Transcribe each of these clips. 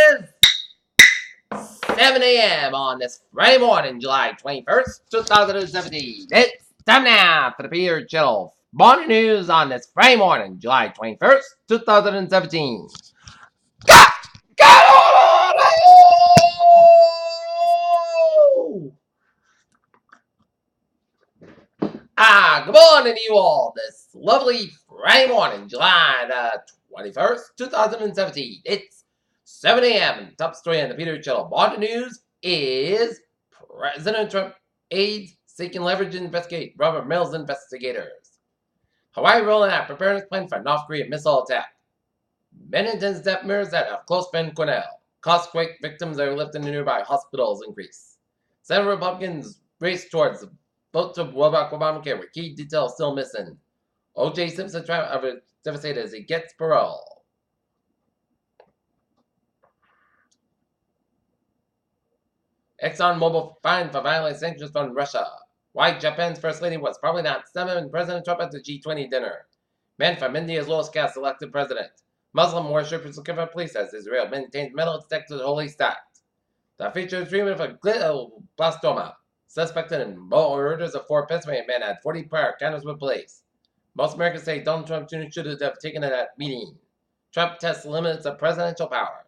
is 7 a.m. on this Friday morning, July 21st, 2017. It's time now for the Peter Channel morning news on this Friday morning, July 21st, 2017. Good morning to you all this lovely Friday morning, July the 21st, 2017. It's 7 a.m. and the top story on the Peter Channel morning news is President Trump aides seeking leverage to investigate Robert Mills investigators. Hawaii rolling out preparedness plan for North Korean missile attack. Bennington's death mirrors that of close friend Cornell. Costquake victims are lifted in nearby hospitals increase. Senate Republicans race towards the vote to Barack Obamacare with key details still missing. O.J. Simpson devastated as he gets parole. ExxonMobil fined for violating sanctions from Russia. Why Japan's First Lady was probably not summoning President Trump at the G20 dinner. Man from India's lowest caste elected president. Muslim worshippers looking for police as Israel maintains metal detectors to the holy site. The featured treatment of glioblastoma. Suspected in murders of 4 Pennsylvania men had 40 prior encounters with police. Most Americans say Donald Trump Jr. should have taken at that meeting. Trump tests limits of presidential power.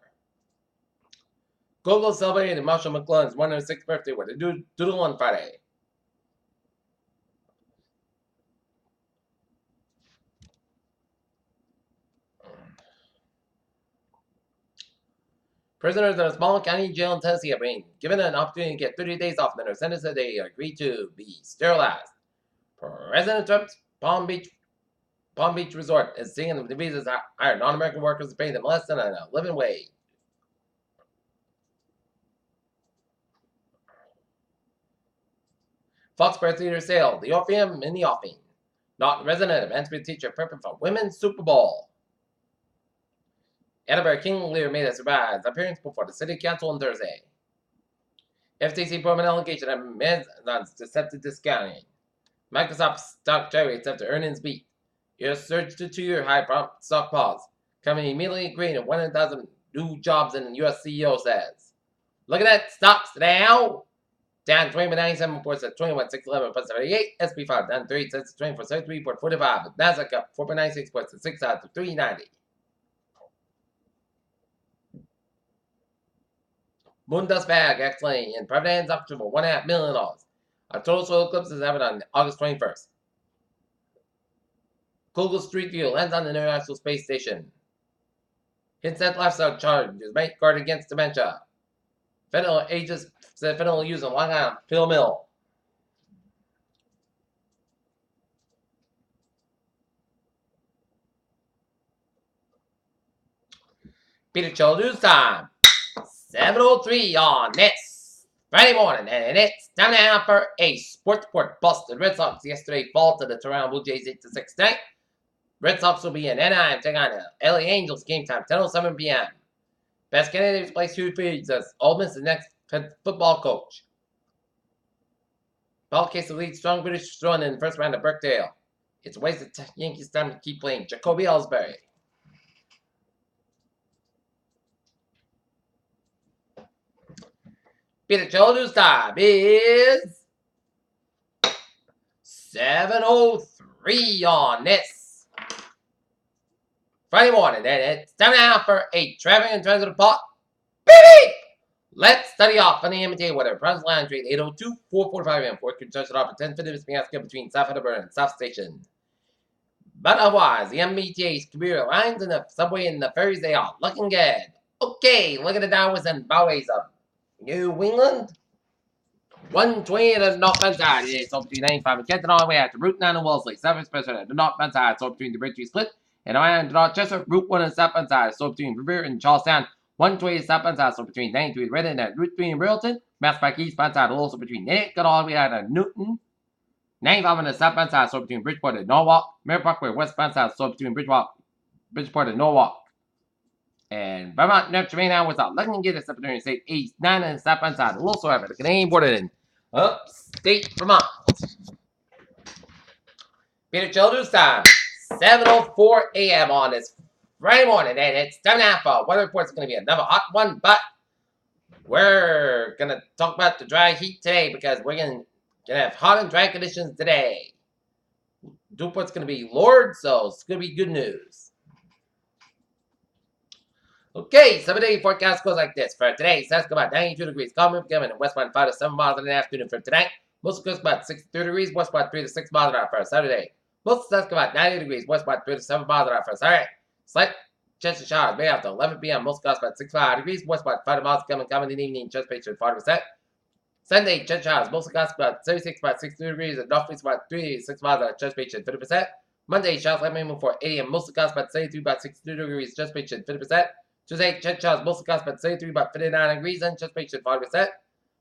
Google celebrated Marshall McLuhan's 106th birthday with a doodle on Friday. Prisoners in a small county jail in Tennessee have been given an opportunity to get 30 days off, and their sentence that they agreed to be sterilized. President Trump's Palm Beach resort is seeing the visas hire non-American workers to pay them less than a living wage. Fox Sports leader sailed the Orpheum in the offing. Not resident of Ansbury teacher prepping for Women's Super Bowl. Edinburgh King Lear made a surprise appearance before the City Council on Thursday. FTC permanent allocation of Amazon's deceptive discounting. Microsoft stock gyrates after earnings beat. US surge to 2-year high prompt stock pause. Company immediately agreeing to 100,000 new jobs in the US CEO says. Look at that, stocks now. Down 20.97 points at 21,611 plus 78. SP5 down 38 cents at 24.73.45. Nasdaq up 4.96 points at 6 out of 390. Moondust bag actually in private hands up to $1.5 million. A total solar eclipse is happening on August 21st. Google Street View lands on the International Space Station. Hints lifestyle charges might guard against dementia. Fentanyl agents said fentanyl use in Long Island pill mill. Peter Chill News Time. 7:03 on this Friday morning, and it's time now for a sports report. Boston Red Sox yesterday fall to the Toronto Blue Jays 8-6 tonight. Red Sox will be in Anaheim taking on the LA Angels. Game time 10:07 p.m. Best candidates place Hugh Freeze as Ole Miss the next head football coach. Ball case leads strong British throwing in the first round of Birkdale. It's a waste of Yankees time to keep playing Jacoby Ellsbury. Peter Chill News time is 7:03 on this Friday morning, and it's time now for a traffic and transit report. Baby! Let's study off on the MTA weather. Browns Line Trade 8:02, 4:45 a.m. Fort Congestion off at 10:50 Minsk between South Edinburgh and South Station. But otherwise, the MBTA's commuter lines and the subway and the ferries, they are looking good. Okay, look at the downwards and boways of New England. 120 to the northbound side. It's so between 95 and Kenton all the way out to Route 9 and Wellesley. South express at the northbound side, so between the Bridge Split and around to Dorchester. Route 1 and southbound side, so between Revere and Charlestown. 120 southbound side, so between 93 and Redding and Route 3 and Railton. Mass Pike eastbound side, also between Natick, got all the way out to Newton. 95 on the southbound side, so between Bridgeport and Norwalk. Mare Parkway westbound side, so between Bridgeport and Norwalk. And Vermont, North Carolina was out. Looking to get us up in state 89 and southbound side. Also have it. The Canadian border in upstate Vermont. Peter Chill News time. 7:04 a.m. on this Friday morning, and it's 7:30. Weather report's going to be another hot one, but we're going to talk about the dry heat today because we're going to have hot and dry conditions today. Dew report's going to be Lord, so it's going to be good news. Okay, 7-day forecast goes like this. For today, it's about 92 degrees. Calm coming in westbound 5 to 7 miles in the afternoon. For tonight, most coast about 63 degrees, westbound 3 to 6 miles an hour for Saturday. Most of about 90 degrees, westbound 3 to 7 miles an hour for Saturday. Slight chance of showers may after 11 p.m. Most coast about 65 degrees, westbound 5 miles coming in the evening. Chance patient 40%. Sunday, chance showers. Most coast about 36 about 62 degrees, and north about 3 to 6 miles an hour. Chance patient 50%. Monday, showers likely move for 8 a.m. Most coast about 73 about 62 degrees, chance patient 50%. Tuesday, chance showers, mostly cost about 73, about 59 degrees, and anticipation 40%.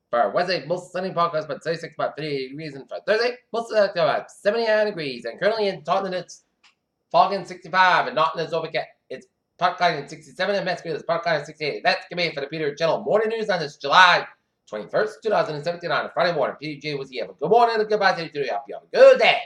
For Wednesday, most sunny forecast about 36, about 58 degrees, and for Thursday, mostly about 79 degrees. And currently in Taunton, it's fogging 65, and Naughton is overcast. It's part cloudy 67, and Mansfield is part cloudy 68. That's going to be for the Peter Channel Morning News on this July 21st, 2017 on a Friday morning. PJ was here. Have a good morning and a goodbye to you. Hope you have a good day.